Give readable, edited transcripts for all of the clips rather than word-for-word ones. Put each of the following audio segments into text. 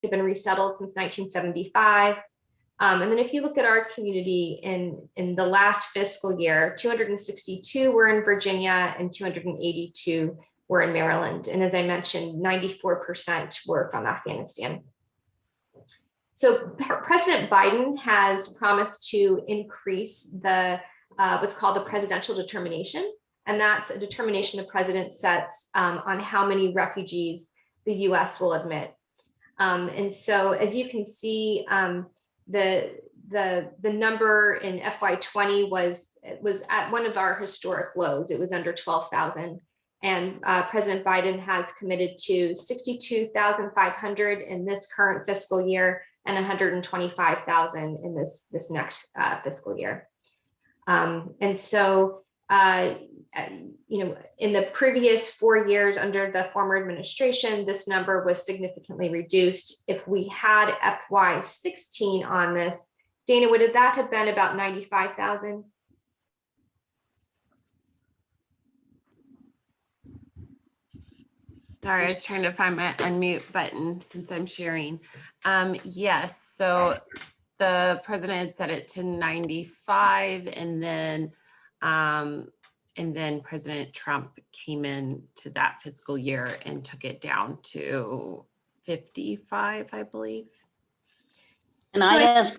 have been resettled since 1975. And then if you look at our community in the last fiscal year, 262 were in Virginia and 282 were in Maryland. And as I mentioned, 94% were from Afghanistan. So President Biden has promised to increase the what's called the presidential determination. And that's a determination the president sets on how many refugees the US will admit. And so as you can see, the number in FY20 was at one of our historic lows. It was under 12,000. And President Biden has committed to 62,500 in this current fiscal year and 125,000 in this next fiscal year. And so, you know, in the previous 4 years under the former administration, this number was significantly reduced. If we had FY16 on this, Dana, would that have been about 95,000? Sorry, I was trying to find my unmute button since I'm sharing. Yes, so the president had set it to 95, and then President Trump came in to that fiscal year and took it down to 55, I believe. And I ask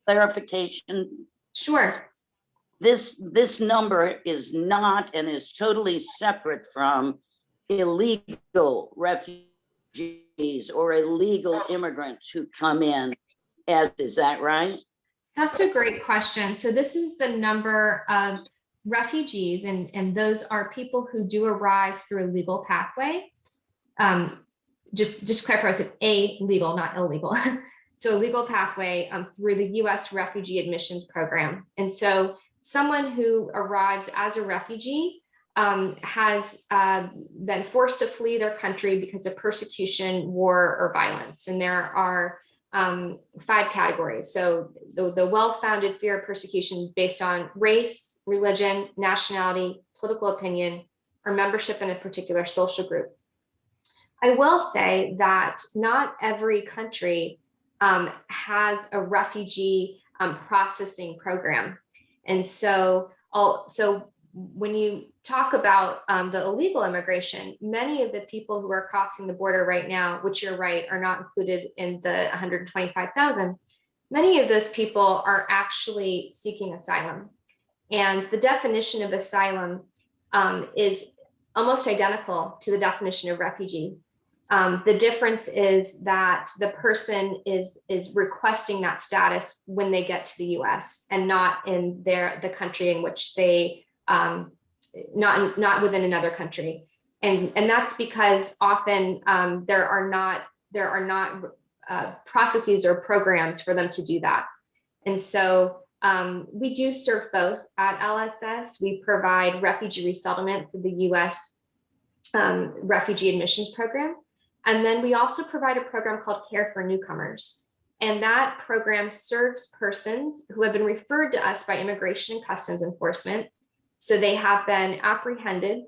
clarification. Sure. This number is not and is totally separate from illegal refugees or illegal immigrants who come in, is that right? That's a great question. So this is the number of refugees, and those are people who do arrive through a legal pathway. Just clarify, I said a legal, not illegal. So legal pathway through the US Refugee Admissions Program. And so someone who arrives as a refugee has been forced to flee their country because of persecution, war, or violence. And there are 5 categories. So the well-founded fear of persecution based on race, religion, nationality, political opinion, or membership in a particular social group. I will say that not every country has a refugee processing program. And so when you talk about the illegal immigration, many of the people who are crossing the border right now, which you're right, are not included in the 125,000. Many of those people are actually seeking asylum. And the definition of asylum is almost identical to the definition of refugee. The difference is that the person is requesting that status when they get to the US and not in the country in which they not within another country, and that's because often there are not processes or programs for them to do that. And so we do serve both at LSS. We provide refugee resettlement through the US Refugee Admissions Program, and then we also provide a program called Care for Newcomers. And that program serves persons who have been referred to us by Immigration and Customs Enforcement. So they have been apprehended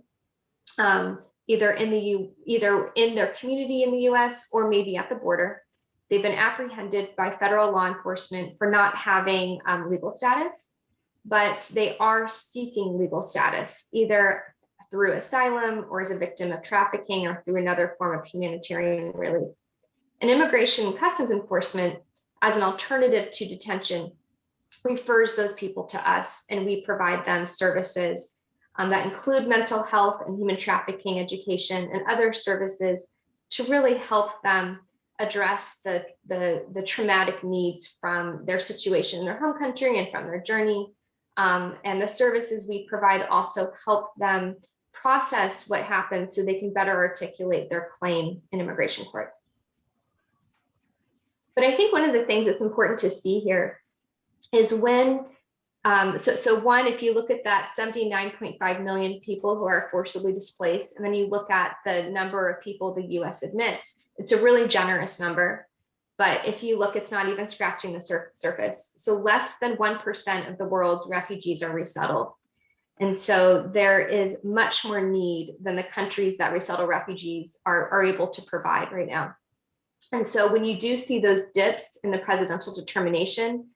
either in their community in the US or maybe at the border. They've been apprehended by federal law enforcement for not having legal status, but they are seeking legal status, either through asylum or as a victim of trafficking or through another form of humanitarian relief. And Immigration and Customs Enforcement, as an alternative to detention, refers those people to us, and we provide them services that include mental health and human trafficking education and other services to really help them address the traumatic needs from their situation in their home country and from their journey. And the services we provide also help them process what happened so they can better articulate their claim in immigration court. But I think one of the things that's important to see here is when, so one, if you look at that 79.5 million people who are forcibly displaced, and then you look at the number of people the US admits, it's a really generous number. But if you look, it's not even scratching the surface. So less than 1% of the world's refugees are resettled. And so there is much more need than the countries that resettle refugees are able to provide right now. And so when you do see those dips in the presidential determination,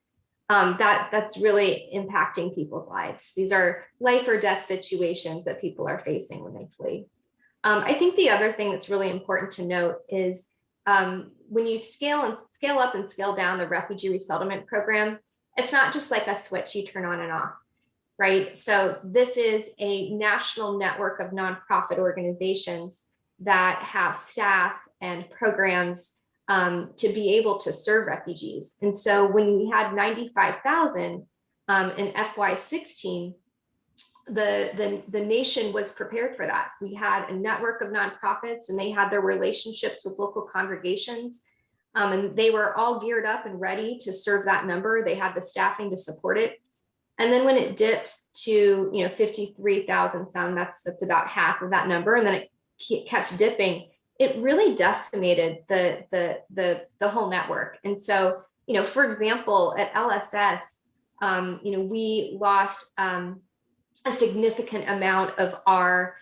that's really impacting people's lives. These are life or death situations that people are facing when they flee. I think the other thing that's really important to note is when you scale up and scale down the refugee resettlement program, it's not just like a switch you turn on and off, right? So this is a national network of nonprofit organizations that have staff and programs to be able to serve refugees. And so when we had 95,000 in FY16, the nation was prepared for that. We had a network of nonprofits and they had their relationships with local congregations. And they were all geared up and ready to serve that number. They had the staffing to support it. And then when it dipped to 53,000 some, that's about half of that number, and then it kept dipping, it really decimated the whole network. And so, for example, at LSS, we lost a significant amount of our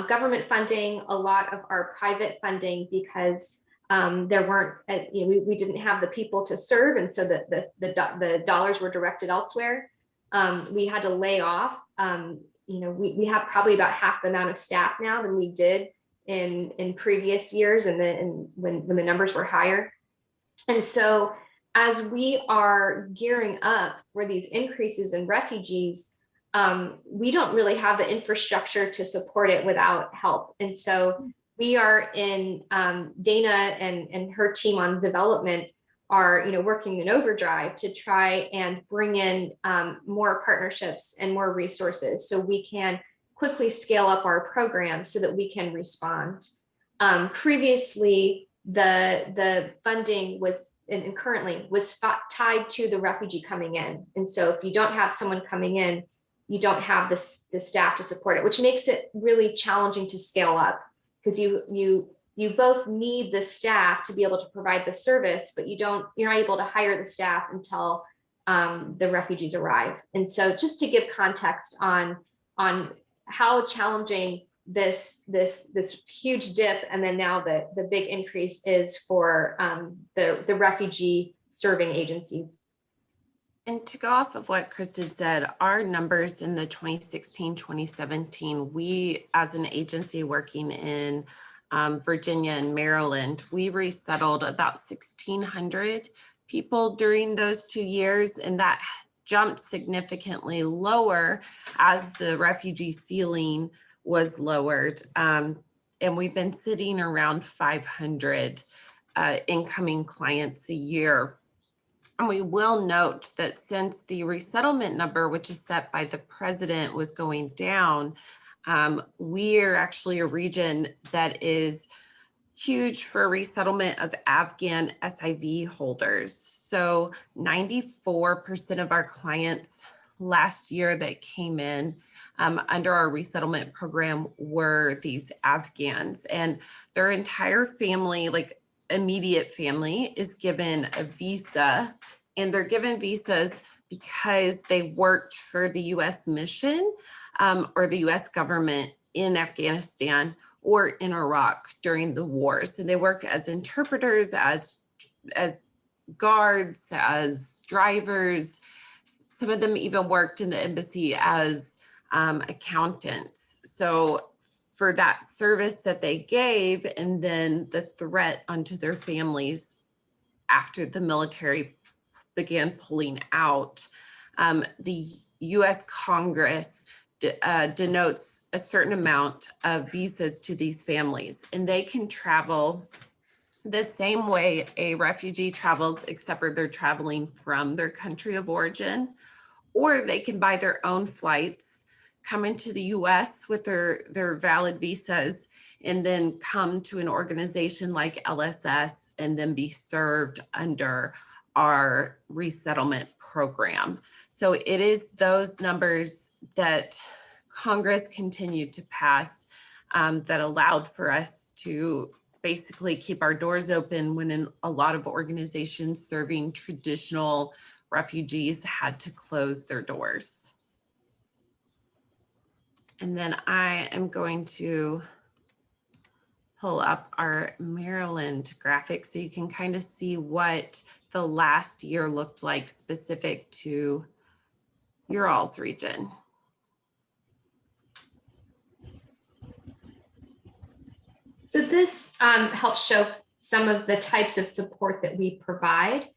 government funding, a lot of our private funding, because there weren't, we didn't have the people to serve, and so the dollars were directed elsewhere. We had to lay off. We have probably about half the amount of staff now than we did in previous years, and when the numbers were higher. And so as we are gearing up for these increases in refugees, we don't really have the infrastructure to support it without help. And so we are in Dana and her team on development are working in overdrive to try and bring in more partnerships and more resources so we can quickly scale up our program so that we can respond. Previously, the funding was and currently was tied to the refugee coming in. And so if you don't have someone coming in, you don't have the staff to support it, which makes it really challenging to scale up, because you both need the staff to be able to provide the service, but you're not able to hire the staff until the refugees arrive. And so just to give context on how challenging this huge dip and then now the big increase is for the refugee serving agencies. And to go off of what Kristyn said, our numbers in the 2016-2017, we as an agency working in Virginia and Maryland, we resettled about 1,600 people during those 2 years, and that jumped significantly lower as the refugee ceiling was lowered. And we've been sitting around 500 incoming clients a year. And we will note that since the resettlement number, which is set by the president, was going down, we are actually a region that is huge for resettlement of Afghan SIV holders. So 94% of our clients last year that came in under our resettlement program were these Afghans, and their entire family, like immediate family, is given a visa, and they're given visas because they worked for the US mission or the US government in Afghanistan or in Iraq during the wars. And they work as interpreters, as guards, as drivers. Some of them even worked in the embassy as accountants. So for that service that they gave, and then the threat onto their families after the military began pulling out, the US Congress denotes a certain amount of visas to these families, and they can travel the same way a refugee travels, except for they're traveling from their country of origin, or they can buy their own flights, come into the US with their valid visas, and then come to an organization like LSS and then be served under our resettlement program. So it is those numbers that Congress continued to pass that allowed for us to basically keep our doors open when in a lot of organizations serving traditional refugees had to close their doors. And then I am going to pull up our Maryland graphic so you can kind of see what the last year looked like specific to your all's region. So this helps show some of the types of support that we provide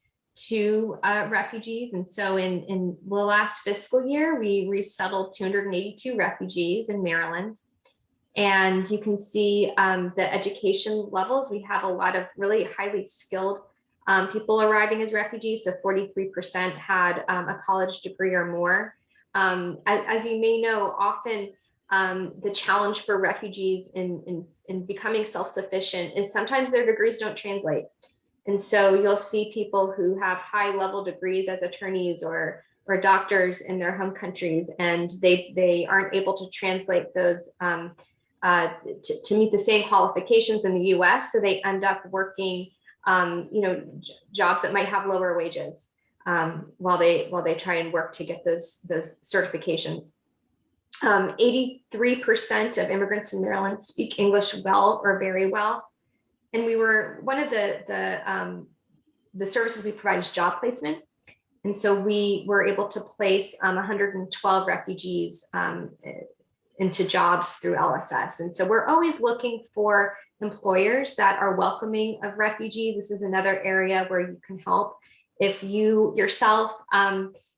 to refugees. And so in the last fiscal year, we resettled 282 refugees in Maryland. And you can see the education levels. We have a lot of really highly skilled people arriving as refugees. So 43% had a college degree or more. As you may know, often the challenge for refugees in becoming self-sufficient is sometimes their degrees don't translate. And so you'll see people who have high level degrees as attorneys or doctors in their home countries, and they aren't able to translate those to meet the same qualifications in the US. So they end up working jobs that might have lower wages while they try and work to get those certifications. 83% of immigrants in Maryland speak English well or very well. And we were one of the services we provide is job placement. And so we were able to place 112 refugees into jobs through LSS. And so we're always looking for employers that are welcoming of refugees. This is another area where you can help. If you yourself,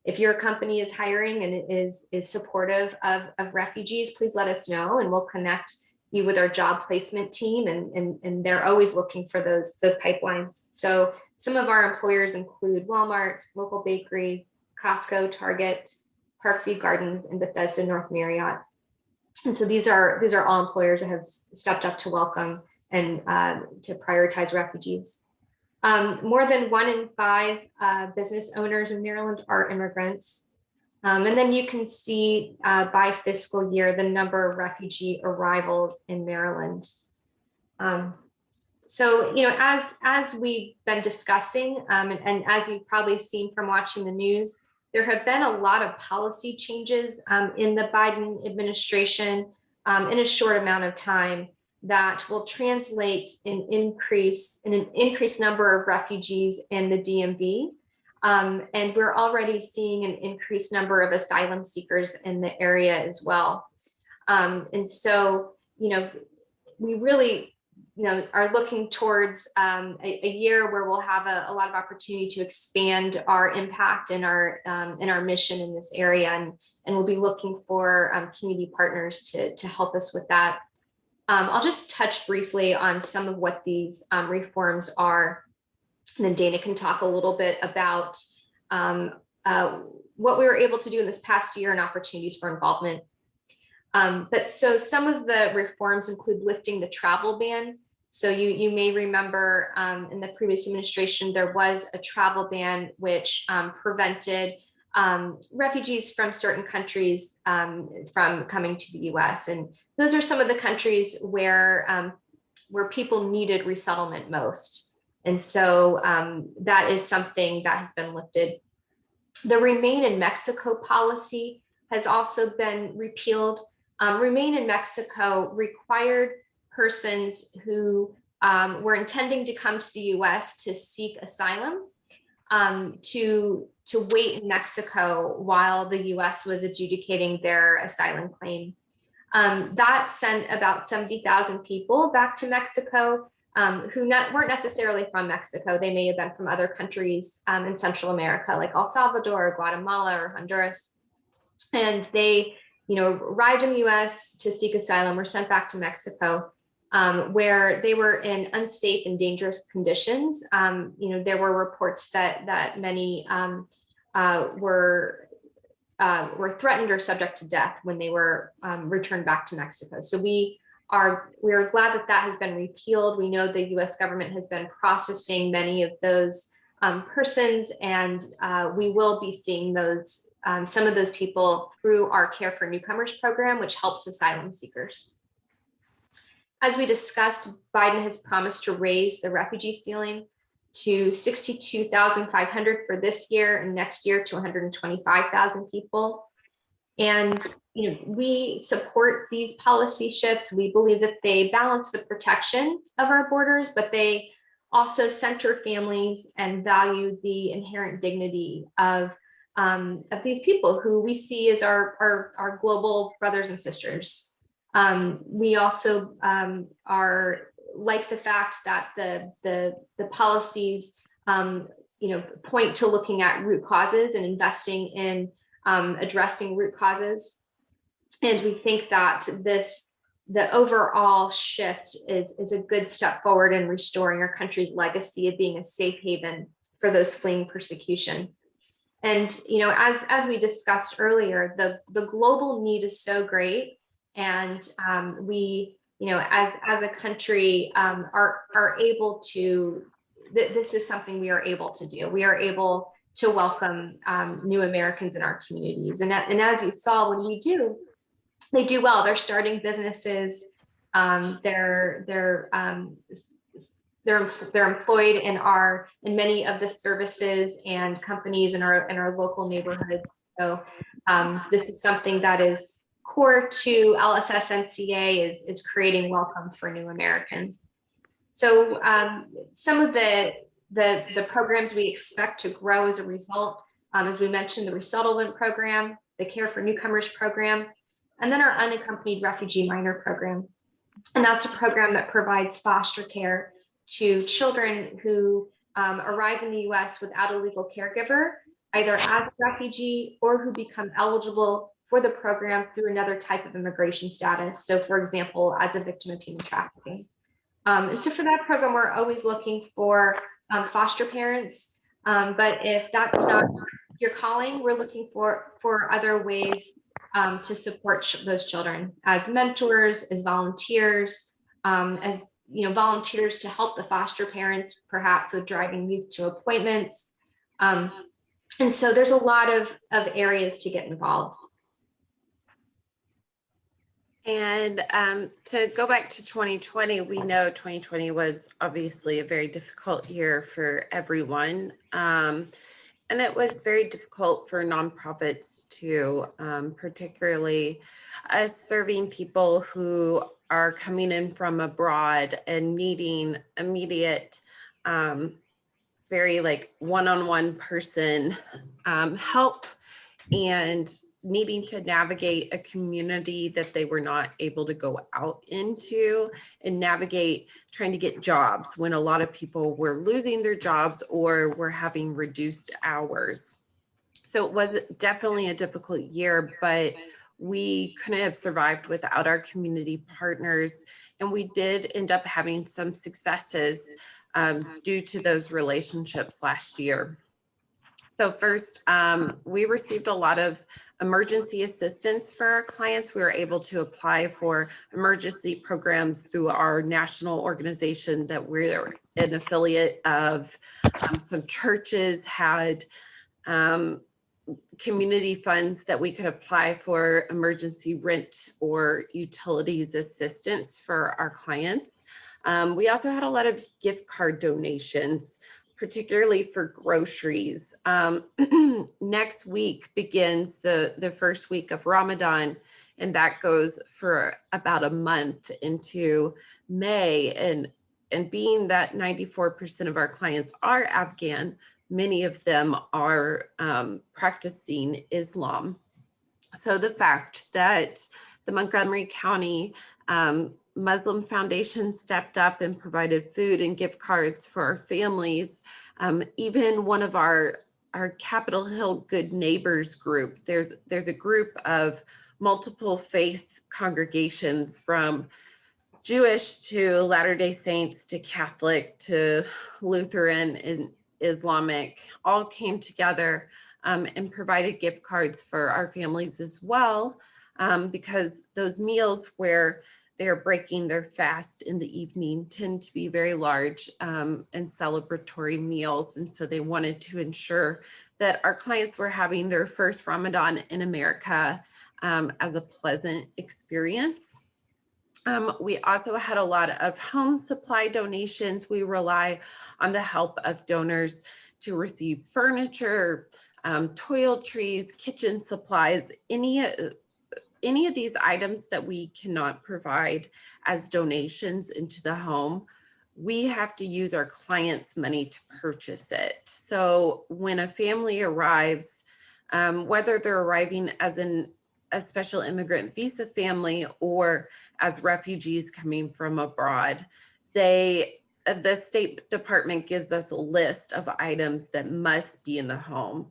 if your company is hiring and is supportive of refugees, please let us know and we'll connect you with our job placement team. And they're always looking for those pipelines. So some of our employers include Walmart, local bakeries, Costco, Target, Parkview Gardens, and Bethesda North Marriott. And so these are all employers that have stepped up to welcome and to prioritize refugees. More than 1 in 5 business owners in Maryland are immigrants. And then you can see by fiscal year the number of refugee arrivals in Maryland. So, as we've been discussing, and as you've probably seen from watching the news, there have been a lot of policy changes in the Biden administration in a short amount of time that will translate in an increased number of refugees in the DMV. And we're already seeing an increased number of asylum seekers in the area as well. And so, we really, are looking towards a year where we'll have a lot of opportunity to expand our impact and our mission in this area, and we'll be looking for community partners to help us with that. I'll just touch briefly on some of what these reforms are, and then Dana can talk a little bit about what we were able to do in this past year and opportunities for involvement. But so some of the reforms include lifting the travel ban. So you may remember in the previous administration, there was a travel ban which prevented refugees from certain countries from coming to the US. And those are some of the countries where people needed resettlement most. And so that is something that has been lifted. The Remain in Mexico policy has also been repealed. Remain in Mexico required persons who were intending to come to the US to seek asylum to wait in Mexico while the US was adjudicating their asylum claim. That sent about 70,000 people back to Mexico who weren't necessarily from Mexico. They may have been from other countries in Central America, like El Salvador, or Guatemala, or Honduras. And they, arrived in the US to seek asylum, were sent back to Mexico, where they were in unsafe and dangerous conditions. There were reports that many were threatened or subject to death when they were returned back to Mexico. So we are glad that has been repealed. We know the US government has been processing many of those persons, and we will be seeing those some of those people through our Care for Newcomers program, which helps asylum seekers. As we discussed, Biden has promised to raise the refugee ceiling to 62,500 for this year, and next year to 125,000 people. And we support these policy shifts. We believe that they balance the protection of our borders, but they also center families and value the inherent dignity of these people who we see as our global brothers and sisters. We also are like the fact that the policies point to looking at root causes and investing in addressing root causes. And we think that the overall shift is a good step forward in restoring our country's legacy of being a safe haven for those fleeing persecution. And as we discussed earlier, the global need is so great, and we as a country are able to. This is something we are able to do. We are able to welcome new Americans in our communities, and as you saw, when we do, they do well. They're starting businesses. They're employed in many of the services and companies in our local neighborhoods. So this is something that is core to LSSNCA is creating welcome for new Americans. So some of the programs we expect to grow as a result, as we mentioned, the resettlement program, the Care for Newcomers program, and then our unaccompanied refugee minor program. And that's a program that provides foster care to children who arrive in the US without a legal caregiver, either as a refugee or who become eligible for the program through another type of immigration status. So for example, as a victim of human trafficking. And so for that program, we're always looking for foster parents. But if that's not your calling, we're looking for other ways to support those children as mentors, as volunteers, as volunteers to help the foster parents, perhaps with driving youth to appointments. And so there's a lot of areas to get involved. And to go back to 2020, we know 2020 was obviously a very difficult year for everyone. And it was very difficult for nonprofits too, particularly serving people who are coming in from abroad and needing immediate, very like one-on-one person help, and needing to navigate a community that they were not able to go out into, and navigate trying to get jobs when a lot of people were losing their jobs or were having reduced hours. So it was definitely a difficult year, but we couldn't have survived without our community partners. And we did end up having some successes due to those relationships last year. So first, we received a lot of emergency assistance for our clients. We were able to apply for emergency programs through our national organization that we're an affiliate of. Some churches had community funds that we could apply for emergency rent or utilities assistance for our clients. We also had a lot of gift card donations, particularly for groceries. Next week begins the first week of Ramadan, and that goes for about a month into May. And being that 94% of our clients are Afghan, many of them are practicing Islam. So the fact that the Montgomery County Muslim Foundation stepped up and provided food and gift cards for our families. Even one of our Capitol Hill Good Neighbors group, there's a group of multiple faith congregations from Jewish to Latter-day Saints to Catholic to Lutheran and Islamic, all came together and provided gift cards for our families as well, because those meals where they're breaking their fast in the evening tend to be very large and celebratory meals. And so they wanted to ensure that our clients were having their first Ramadan in America as a pleasant experience. We also had a lot of home supply donations. We rely on the help of donors to receive furniture, toiletries, kitchen supplies, any of these items that we cannot provide as donations into the home, we have to use our clients' money to purchase it. So when a family arrives, whether they're arriving as a special immigrant visa family or as refugees coming from abroad, the State Department gives us a list of items that must be in the home.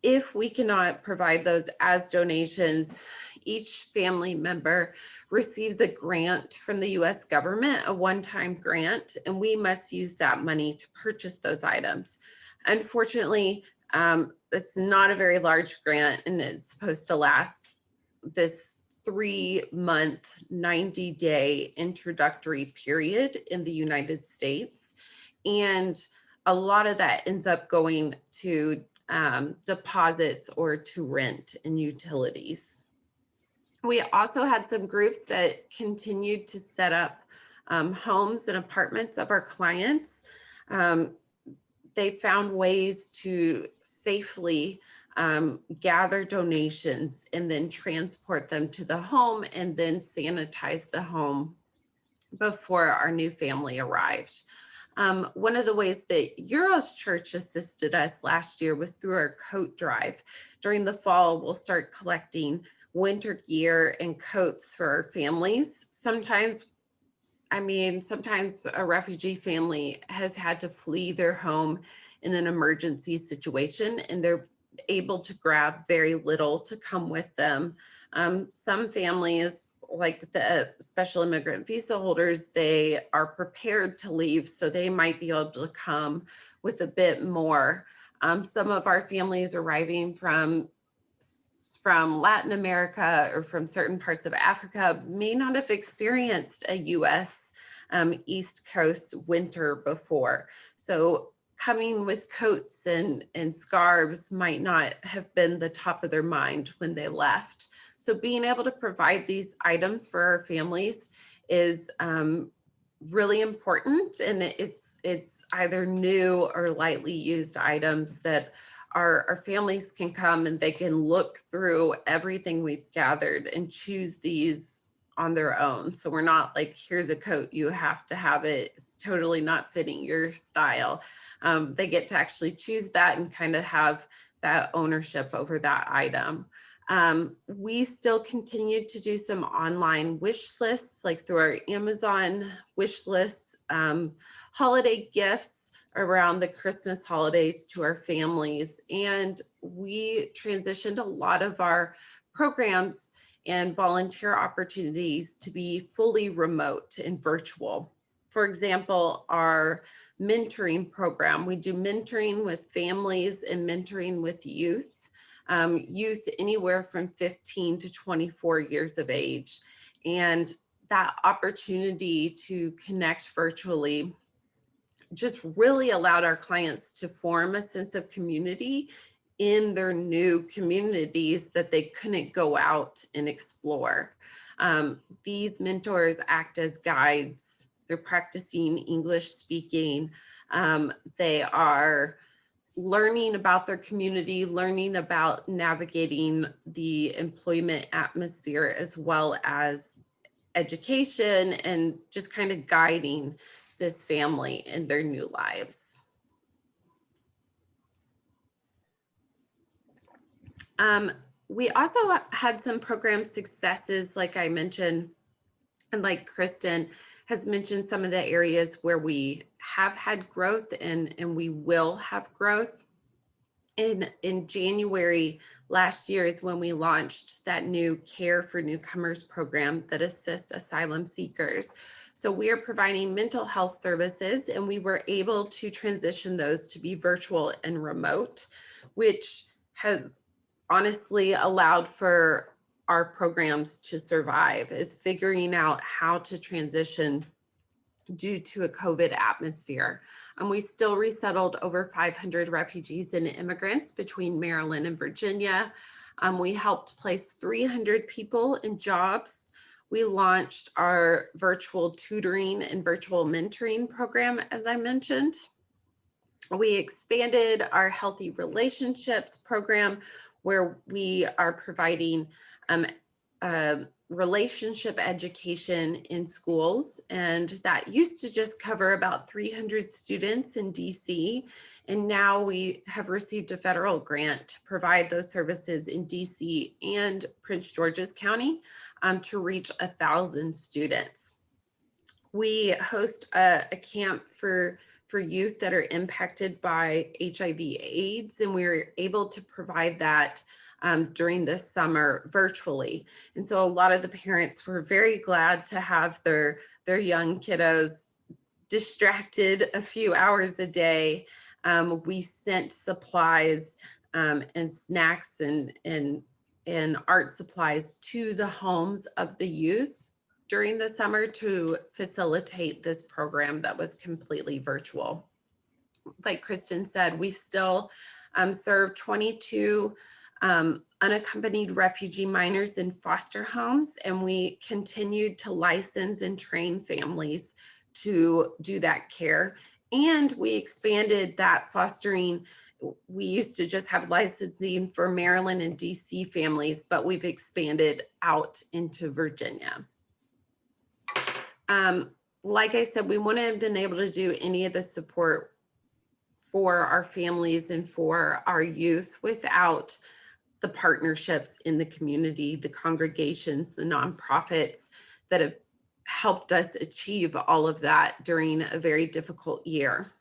If we cannot provide those as donations, each family member receives a grant from the US government, a one-time grant, and we must use that money to purchase those items. Unfortunately, it's not a very large grant, and it's supposed to last this 3-month, 90-day introductory period in the United States. And a lot of that ends up going to deposits or to rent and utilities. We also had some groups that continued to set up homes and apartments of our clients. They found ways to safely gather donations and then transport them to the home and then sanitize the home before our new family arrived. One of the ways that Euros Church assisted us last year was through our coat drive. During the fall, we'll start collecting winter gear and coats for our families. Sometimes a refugee family has had to flee their home in an emergency situation, and they're able to grab very little to come with them. Some families, like the special immigrant visa holders, they are prepared to leave, so they might be able to come with a bit more. Some of our families arriving from Latin America or from certain parts of Africa may not have experienced a US East Coast winter before. So coming with coats and scarves might not have been the top of their mind when they left. So being able to provide these items for our families is really important, and it's either new or lightly used items that our families can come and they can look through everything we've gathered and choose these on their own. So we're not like, here's a coat, you have to have it, it's totally not fitting your style. They get to actually choose that and kind of have that ownership over that item. We still continue to do some online wish lists, like through our Amazon wish lists, holiday gifts around the Christmas holidays to our families. And we transitioned a lot of our programs and volunteer opportunities to be fully remote and virtual. For example, our mentoring program, we do mentoring with families and mentoring with youth. Youth anywhere from 15 to 24 years of age. And that opportunity to connect virtually just really allowed our clients to form a sense of community in their new communities that they couldn't go out and explore. These mentors act as guides. They're practicing English speaking. They are learning about their community, learning about navigating the employment atmosphere, as well as education, and just kind of guiding this family in their new lives. We also had some program successes, like I mentioned, and like Kristyn has mentioned, some of the areas where we have had growth and we will have growth. In January last year is when we launched that new Care for Newcomers program that assists asylum seekers. So we are providing mental health services, and we were able to transition those to be virtual and remote, which has honestly allowed for our programs to survive, is figuring out how to transition due to a COVID atmosphere. And we still resettled over 500 refugees and immigrants between Maryland and Virginia. We helped place 300 people in jobs. We launched our virtual tutoring and virtual mentoring program, as I mentioned. We expanded our Healthy Relationships program, where we are providing relationship education in schools. And that used to just cover about 300 students in DC. And now we have received a federal grant to provide those services in DC and Prince George's County to reach 1,000 students. We host a camp for youth that are impacted by HIV/AIDS, and we were able to provide that during this summer virtually. And so a lot of the parents were very glad to have their young kiddos distracted a few hours a day. We sent supplies and snacks and art supplies to the homes of the youth during the summer to facilitate this program that was completely virtual. Like Kristyn said, we still serve 22 unaccompanied refugee minors in foster homes, and we continued to license and train families to do that care. And we expanded that fostering. We used to just have licensing for Maryland and DC families, but we've expanded out into Virginia. Like I said, we wouldn't have been able to do any of the support for our families and for our youth without the partnerships in the community, the congregations, the nonprofits that have helped us achieve all of that during a very difficult year.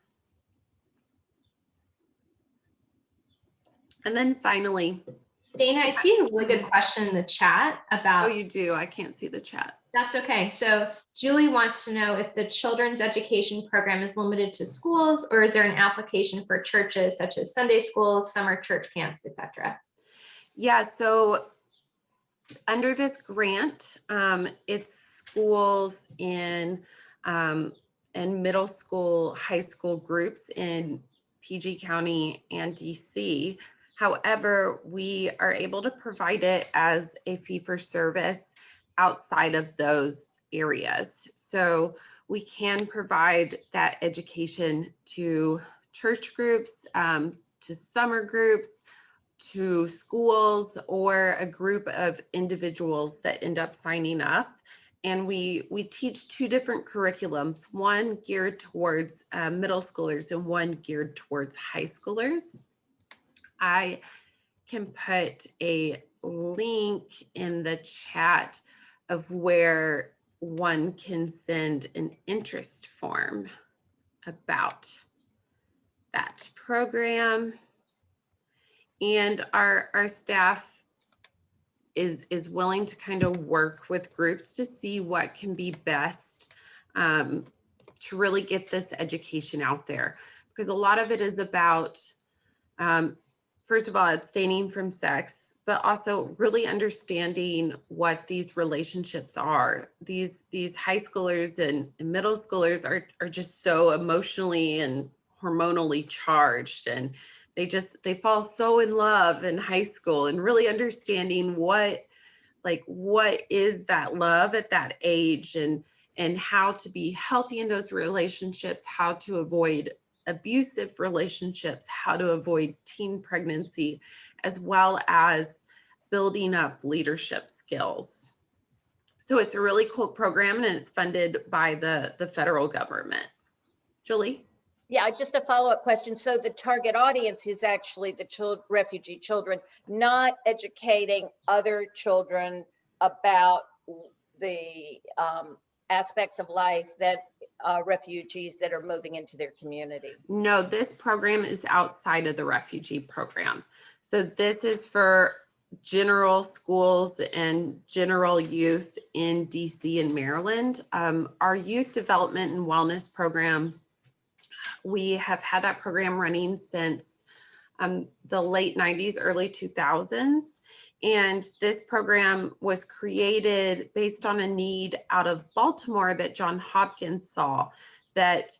And then finally, Dana, I see a really good question in the chat about. Oh, you do? I can't see the chat. That's okay. So Julie wants to know if the children's education program is limited to schools, or is there an application for churches such as Sunday schools, summer church camps, etc.? Yeah, so under this grant, it's schools in middle school, high school groups in PG County and DC. However, we are able to provide it as a fee for service outside of those areas. So we can provide that education to church groups, to summer groups, to schools, or a group of individuals that end up signing up. And we teach two different curriculums, one geared towards middle schoolers and one geared towards high schoolers. I can put a link in the chat of where one can send an interest form about that program. And our staff is willing to kind of work with groups to see what can be best to really get this education out there. Because a lot of it is about, first of all, abstaining from sex, but also really understanding what these relationships are. These high schoolers and middle schoolers are just so emotionally and hormonally charged, and they fall so in love in high school, and really understanding what is that love at that age, and how to be healthy in those relationships, how to avoid abusive relationships, how to avoid teen pregnancy, as well as building up leadership skills. So it's a really cool program, and it's funded by the federal government. Julie? Yeah, just a follow-up question. So the target audience is actually the refugee children, not educating other children about the aspects of life that refugees that are moving into their community. No, this program is outside of the refugee program. So this is for general schools and general youth in DC and Maryland. Our youth development and wellness program, we have had that program running since the late 90s, early 2000s. And this program was created based on a need out of Baltimore that John Hopkins saw, that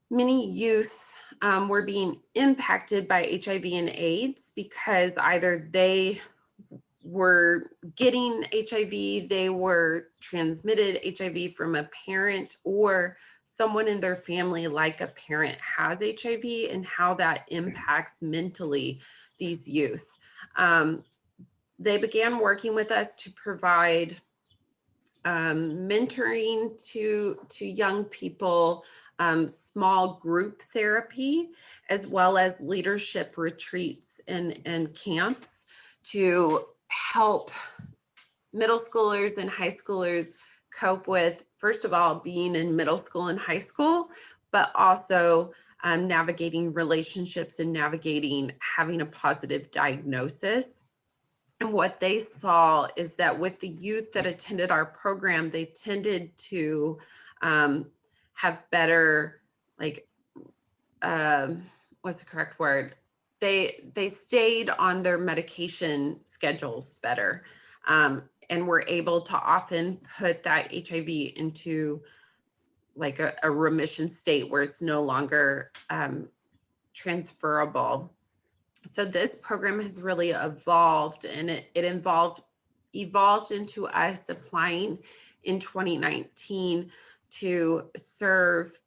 many youth were being impacted by HIV and AIDS because either they were getting HIV, they were transmitted HIV from a parent, or someone in their family, like a parent, has HIV and how that impacts mentally these youth. They began working with us to provide mentoring to young people, small group therapy, as well as leadership retreats and camps to help middle schoolers and high schoolers cope with, first of all, being in middle school and high school, but also navigating relationships and navigating having a positive diagnosis. And what they saw is that with the youth that attended our program, they tended to have better, like, what's the correct word? They stayed on their medication schedules better, and were able to often put that HIV into like a remission state where it's no longer transferable. So this program has really evolved, and it evolved into us applying in 2019 to serve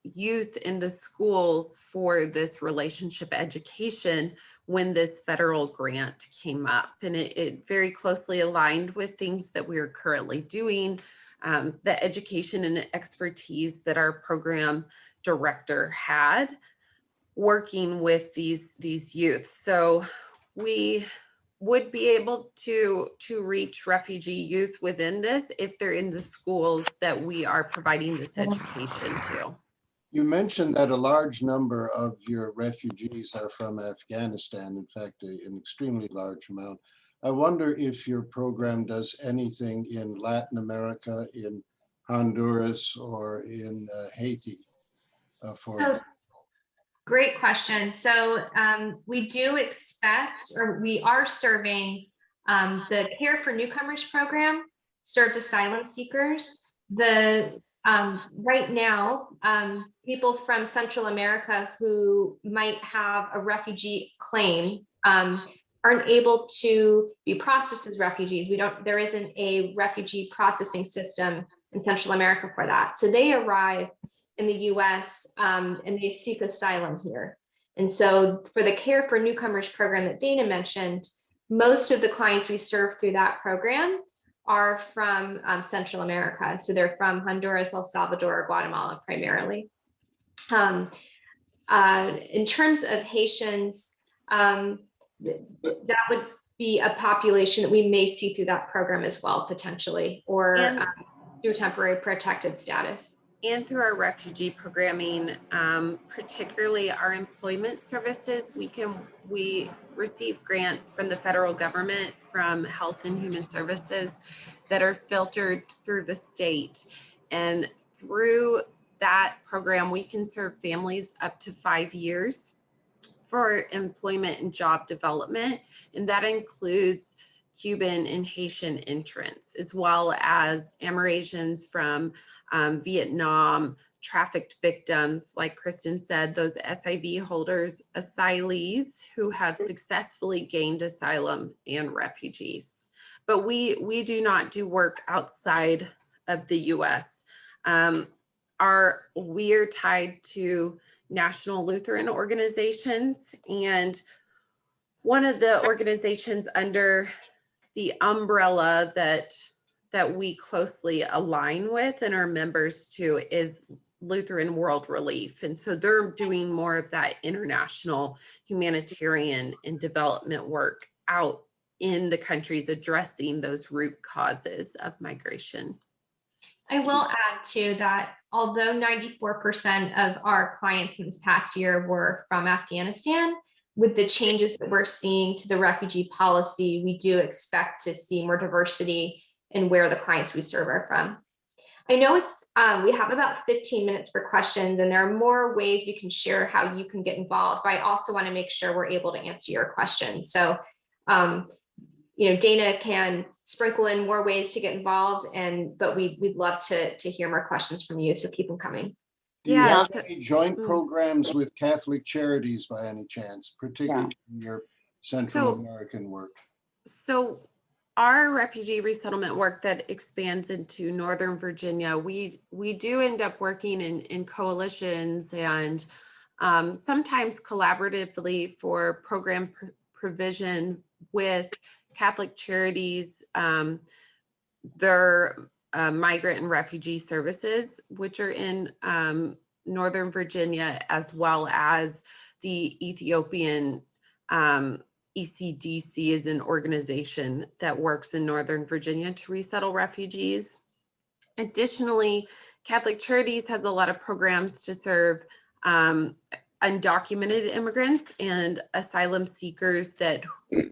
youth in the schools for this relationship education when this federal grant came up. And it very closely aligned with things that we are currently doing, the education and expertise that our program director had working with these youth. So we would be able to reach refugee youth within this if they're in the schools that we are providing this education to. You mentioned that a large number of your refugees are from Afghanistan, in fact, an extremely large amount. I wonder if your program does anything in Latin America, in Honduras, or in Haiti for Great question. So we do expect, or we are serving, the Care for Newcomers program serves asylum seekers. Right now, people from Central America who might have a refugee claim aren't able to be processed as refugees. There isn't a refugee processing system in Central America for that. So they arrive in the US and they seek asylum here. And so for the Care for Newcomers program that Dana mentioned, most of the clients we serve through that program are from Central America. So they're from Honduras, El Salvador, Guatemala primarily. In terms of Haitians, that would be a population that we may see through that program as well, potentially, or through temporary protected status. And through our refugee programming, particularly our employment services, we receive grants from the federal government, from Health and Human Services, that are filtered through the state. And through that program, we can serve families up to 5 years for employment and job development. And that includes Cuban and Haitian entrants, as well as Amerasians from Vietnam, trafficked victims, like Kristyn said, those SIV holders, asylees who have successfully gained asylum, and refugees. But we do not do work outside of the US. We are tied to national Lutheran organizations, and one of the organizations under the umbrella that we closely align with and are members to is Lutheran World Relief. And so they're doing more of that international humanitarian and development work out in the countries, addressing those root causes of migration. I will add too that although 94% of our clients in this past year were from Afghanistan, with the changes that we're seeing to the refugee policy, we do expect to see more diversity in where the clients we serve are from. I know we have about 15 minutes for questions, and there are more ways we can share how you can get involved, but I also want to make sure we're able to answer your questions. So, Dana can sprinkle in more ways to get involved, but we'd love to hear more questions from you, so keep them coming. Do you have any joint programs with Catholic Charities by any chance, particularly in your Central American work? So our refugee resettlement work that expands into Northern Virginia, we do end up working in coalitions and sometimes collaboratively for program provision with Catholic charities, their migrant and refugee services, which are in Northern Virginia, as well as the Ethiopian ECDC is an organization that works in Northern Virginia to resettle refugees. Additionally, Catholic Charities has a lot of programs to serve undocumented immigrants and asylum seekers that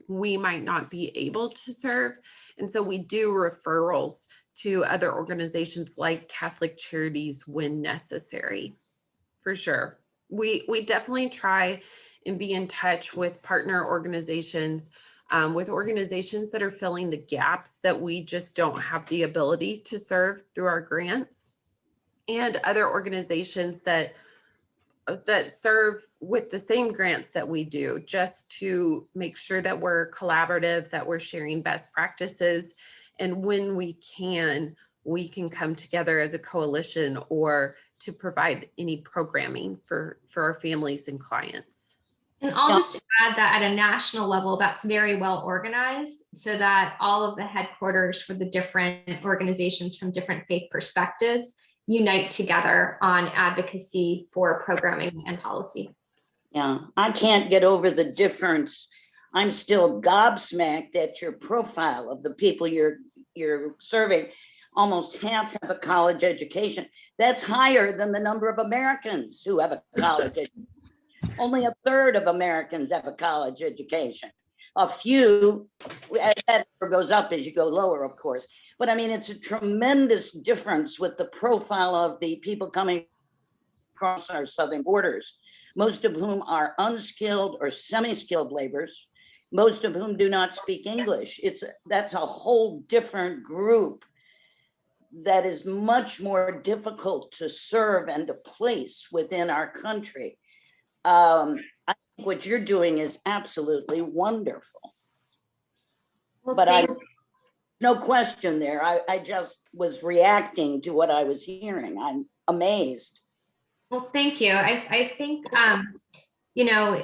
we might not be able to serve. And so we do referrals to other organizations like Catholic Charities when necessary, for sure. We definitely try and be in touch with partner organizations, with organizations that are filling the gaps that we just don't have the ability to serve through our grants, and other organizations that serve with the same grants that we do, just to make sure that we're collaborative, that we're sharing best practices. And when we can come together as a coalition or to provide any programming for our families and clients. And I'll just add that at a national level, that's very well organized, so that all of the headquarters for the different organizations from different faith perspectives unite together on advocacy for programming and policy. Yeah, I can't get over the difference. I'm still gobsmacked at your profile of the people you're serving. Almost half have a college education. That's higher than the number of Americans who have a college education. Only a third of Americans have a college education. A few, that goes up as you go lower, of course. But I mean, it's a tremendous difference with the profile of the people coming across our southern borders, most of whom are unskilled or semi-skilled laborers, most of whom do not speak English. That's a whole different group that is much more difficult to serve and to place within our country. I think what you're doing is absolutely wonderful. Well, But no question there. I just was reacting to what I was hearing. I'm amazed. Well, thank you. I think, you know,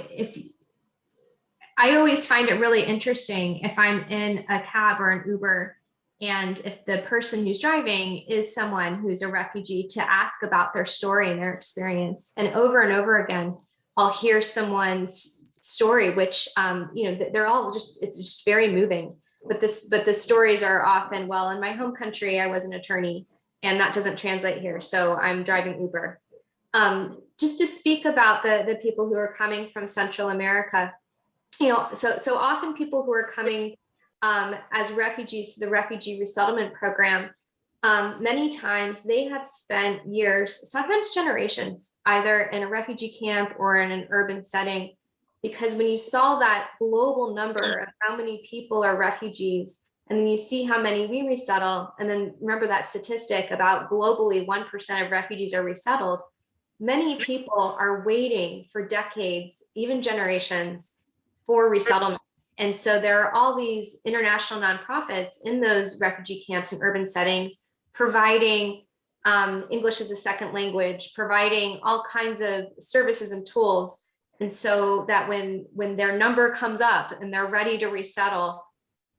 I always find it really interesting if I'm in a cab or an Uber, and if the person who's driving is someone who's a refugee, to ask about their story and their experience. And over again, I'll hear someone's story, which, you know, they're all just, it's just very moving. But the stories are often, well, in my home country, I was an attorney, and that doesn't translate here, so I'm driving Uber. Just to speak about the people who are coming from Central America, you know, so often people who are coming as refugees to the refugee resettlement program, many times they have spent years, sometimes generations, either in a refugee camp or in an urban setting. Because when you saw that global number of how many people are refugees, and then you see how many we resettle, and then remember that statistic about globally 1% of refugees are resettled, many people are waiting for decades, even generations, for resettlement. And so there are all these international nonprofits in those refugee camps and urban settings providing English as a second language, providing all kinds of services and tools. And so that when their number comes up and they're ready to resettle,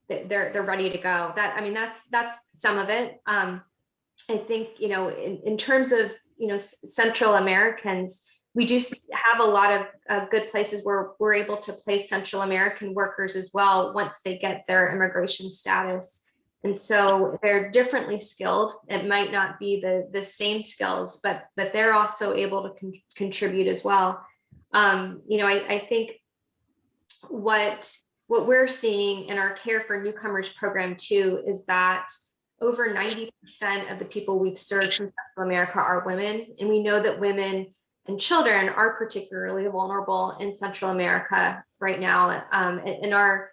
they're ready to go. That's some of it. I think, you know, in terms of, you know, Central Americans, we do have a lot of good places where we're able to place Central American workers as well once they get their immigration status. And so they're differently skilled. It might not be the same skills, but they're also able to contribute as well. You know, I think what we're seeing in our Care for Newcomers program too is that over 90% of the people we've served from Central America are women, and we know that women and children are particularly vulnerable in Central America right now, and are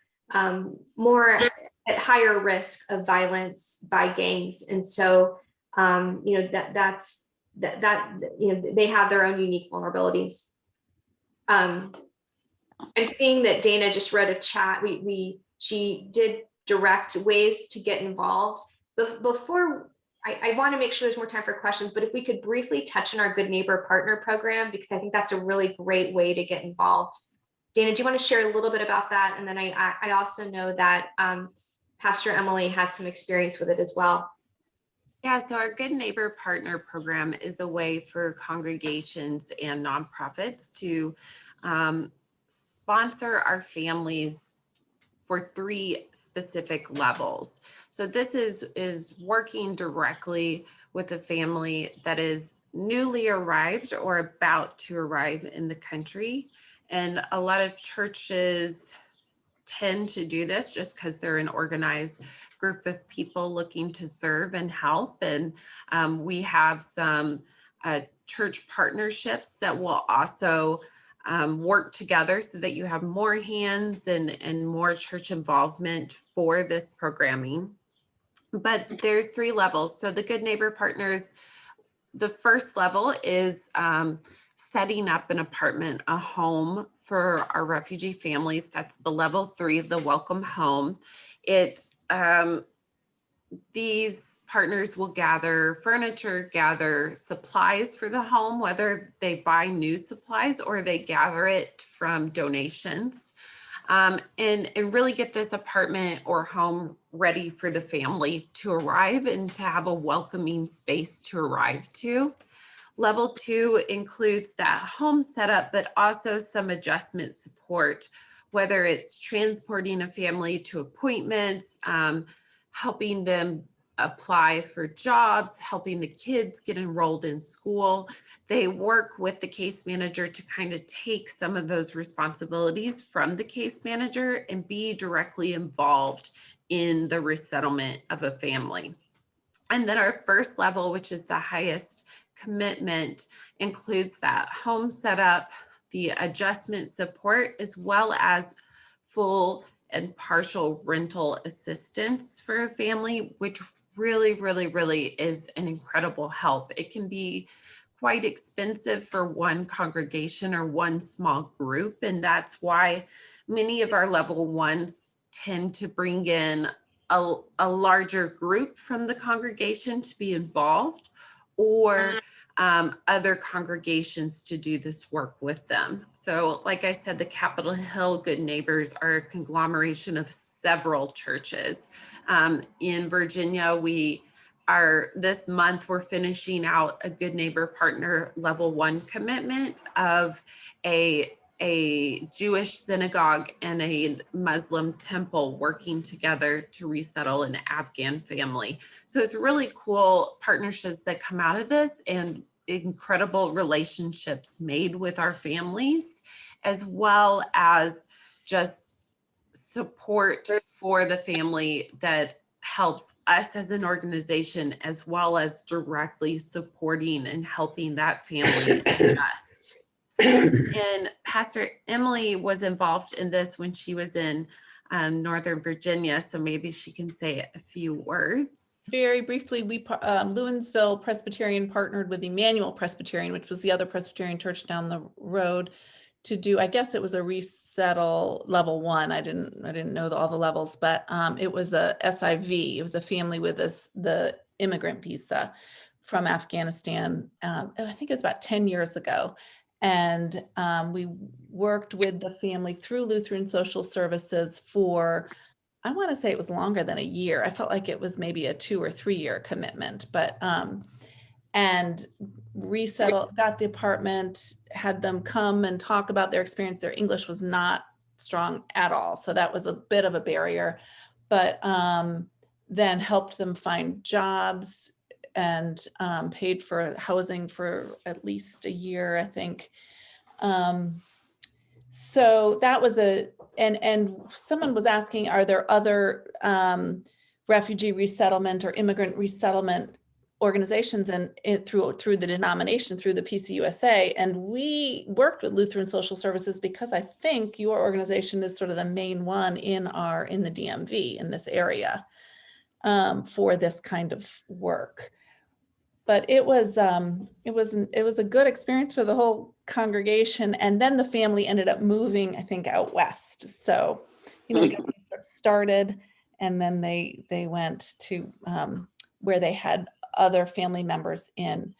more at higher risk of violence by gangs. And so, you know, that's you know, they have their own unique vulnerabilities. I'm seeing that Dana just wrote a chat. She did direct ways to get involved. But before, I want to make sure there's more time for questions, but if we could briefly touch on our Good Neighbor Partner Program, because I think that's a really great way to get involved. Dana, do you want to share a little bit about that? And then I also know that Pastor Emily has some experience with it as well. Yeah, so our Good Neighbor Partner Program is a way for congregations and nonprofits to sponsor our families for 3 specific levels. So this is working directly with a family that is newly arrived or about to arrive in the country. And a lot of churches tend to do this just because they're an organized group of people looking to serve and help. And we have some church partnerships that will also work together so that you have more hands and more church involvement for this programming. But there's 3 levels. So the Good Neighbor Partners, the first level is setting up an apartment, a home for our refugee families. That's the level 3, the welcome home. These partners will gather furniture, gather supplies for the home, whether they buy new supplies or they gather it from donations. And really get this apartment or home ready for the family to arrive and to have a welcoming space to arrive to. Level 2 includes that home setup, but also some adjustment support, whether it's transporting a family to appointments, helping them apply for jobs, helping the kids get enrolled in school. They work with the case manager to kind of take some of those responsibilities from the case manager and be directly involved in the resettlement of a family. And then our first level, which is the highest commitment, includes that home setup, the adjustment support, as well as full and partial rental assistance for a family, which really is an incredible help. It can be quite expensive for one congregation or one small group, and that's why many of our level 1s tend to bring in a larger group from the congregation to be involved, or other congregations to do this work with them. So like I said, the Capitol Hill Good Neighbors are a conglomeration of several churches. In Virginia, this month, we're finishing out a Good Neighbor Partner level 1 commitment of a Jewish synagogue and a Muslim temple working together to resettle an Afghan family. So it's really cool partnerships that come out of this and incredible relationships made with our families, as well as just support for the family that helps us as an organization, as well as directly supporting and helping that family adjust. And Pastor Emily was involved in this when she was in Northern Virginia, so maybe she can say a few words. Very briefly, Lewinsville Presbyterian partnered with Emmanuel Presbyterian, which was the other Presbyterian church down the road, to do, I guess it was a resettle level 1. I didn't know all the levels, but it was a SIV. It was a family with the immigrant visa from Afghanistan. I think it was about 10 years ago. And we worked with the family through Lutheran Social Services for, I want to say it was longer than a year. I felt like it was maybe a 2 or 3 year commitment, but and got the apartment, had them come and talk about their experience. Their English was not strong at all, so that was a bit of a barrier, but then helped them find jobs and paid for housing for at least a year, I think. So that was and someone was asking, are there other refugee resettlement or immigrant resettlement organizations and through the denomination, through the PCUSA? And we worked with Lutheran Social Services because I think your organization is sort of the main one in the DMV in this area for this kind of work. But it was a good experience for the whole congregation. And then the family ended up moving, I think, out west. So, we got sort of started And then they went to where they had other family members in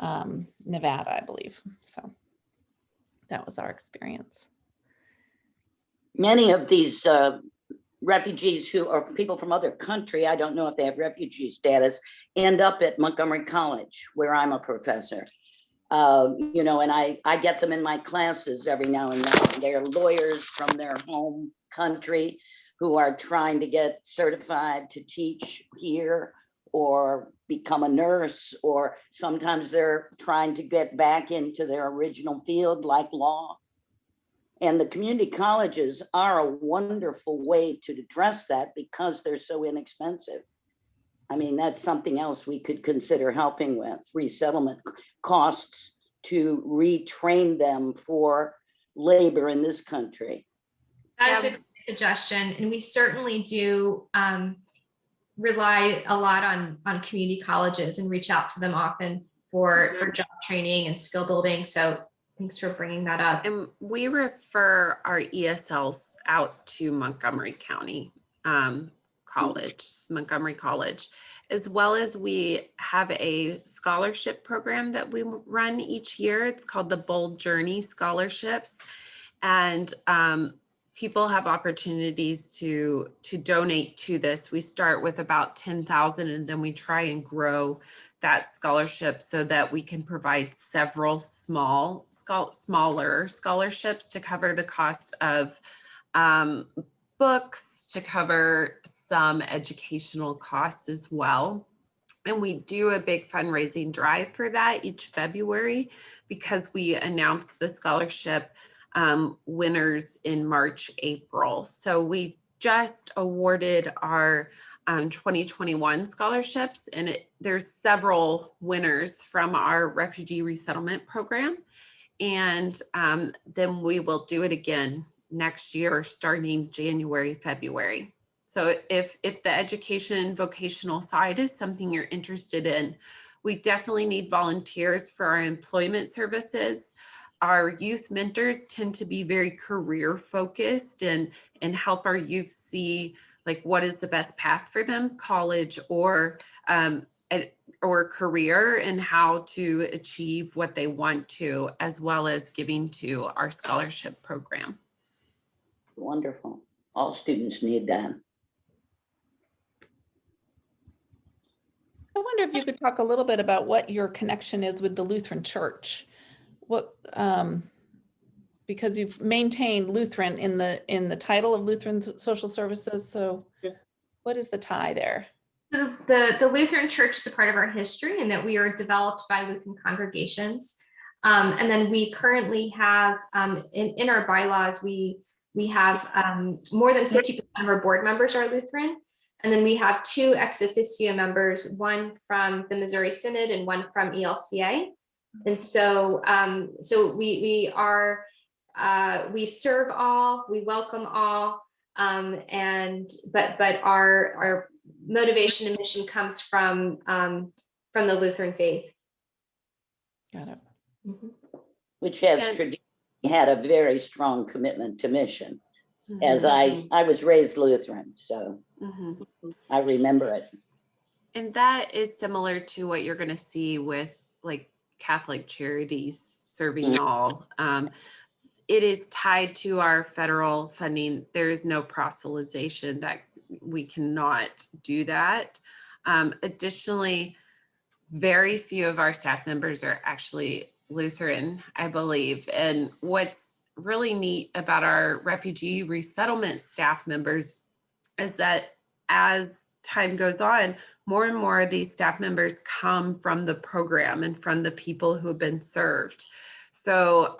Nevada, I believe. So that was our experience. Many of these refugees who are people from other country, I don't know if they have refugee status, end up at Montgomery College, where I'm a professor. You know, and I get them in my classes every now and then. They're lawyers from their home country who are trying to get certified to teach here or become a nurse, or sometimes they're trying to get back into their original field like law. And the community colleges are a wonderful way to address that because they're so inexpensive. I mean, that's something else we could consider helping with, resettlement costs to retrain them for labor in this country. That is a great suggestion. And we certainly do rely a lot on community colleges and reach out to them often for job training and skill building. So thanks for bringing that up. And we refer our ESLs out to Montgomery County College, Montgomery College, as well as we have a scholarship program that we run each year. It's called the Bold Journey Scholarships. And people have opportunities to donate to this. We start with about 10,000 and then we try and grow that scholarship so that we can provide several smaller scholarships to cover the cost of books, to cover some educational costs as well. And we do a big fundraising drive for that each February because we announce the scholarship winners in March, April. So we just awarded our 2021 scholarships, and there's several winners from our refugee resettlement program. And then we will do it again next year, starting January, February. So if the education vocational side is something you're interested in, we definitely need volunteers for our employment services. Our youth mentors tend to be very career focused and help our youth see like what is the best path for them, college or career, and how to achieve what they want to, as well as giving to our scholarship program. Wonderful. All students need that. I wonder if you could talk a little bit about what your connection is with the Lutheran Church. What, because you've maintained Lutheran in the title of Lutheran Social Services. So what is the tie there? The Lutheran Church is a part of our history, and that we are developed by Lutheran congregations. And then we currently have in our bylaws, we have more than 50% of our board members are Lutheran. And then we have 2 ex officio members, one from the Missouri Synod and one from ELCA. And so we serve all, we welcome all, but our motivation and mission comes from the Lutheran faith. Got it. Mm-hmm. Which has traditionally had a very strong commitment to mission. Mm-hmm. As I was raised Lutheran, so Mm-hmm. I remember it. And that is similar to what you're going to see with like Catholic Charities serving all. It is tied to our federal funding. There is no proselytization, that we cannot do that. Additionally, very few of our staff members are actually Lutheran, I believe. And what's really neat about our refugee resettlement staff members is that as time goes on, more and more of these staff members come from the program and from the people who have been served. So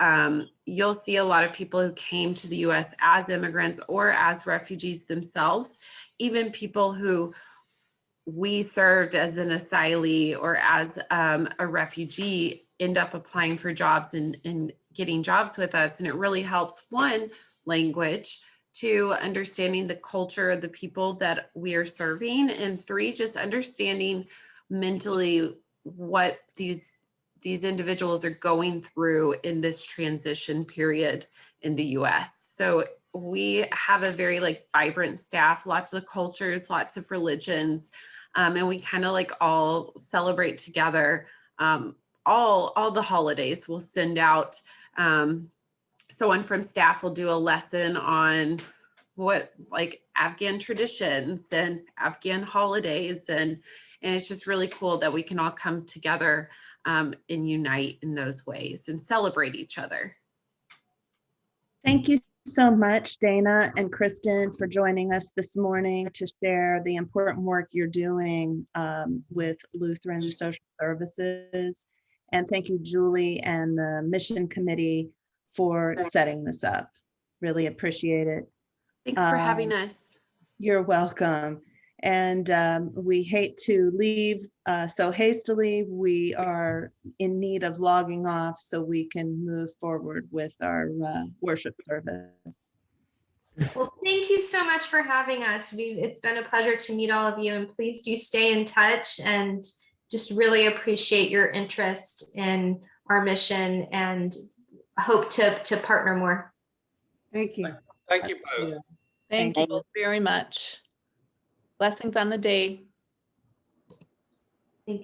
you'll see a lot of people who came to the US as immigrants or as refugees themselves, even people who we served as an asylee or as a refugee end up applying for jobs and getting jobs with us. And it really helps, one, language, 2, understanding the culture of the people that we are serving, and 3, just understanding mentally what these individuals are going through in this transition period in the US. So we have a very like vibrant staff, lots of cultures, lots of religions, and we kind of like all celebrate together. All the holidays we'll send out. Someone from staff will do a lesson on what like Afghan traditions and Afghan holidays, and it's just really cool that we can all come together and unite in those ways and celebrate each other. Thank you so much, Dana and Kristyn, for joining us this morning to share the important work you're doing with Lutheran Social Services. And thank you, Julie and the Mission Committee for setting this up. Really appreciate it. Thanks for having us. You're welcome. And we hate to leave so hastily. We are in need of logging off so we can move forward with our worship service. Well, thank you so much for having us. It's been a pleasure to meet all of you, and please do stay in touch, and just really appreciate your interest in our mission and hope to partner more. Thank you. Thank you both. Thank you both very much. Blessings on the day.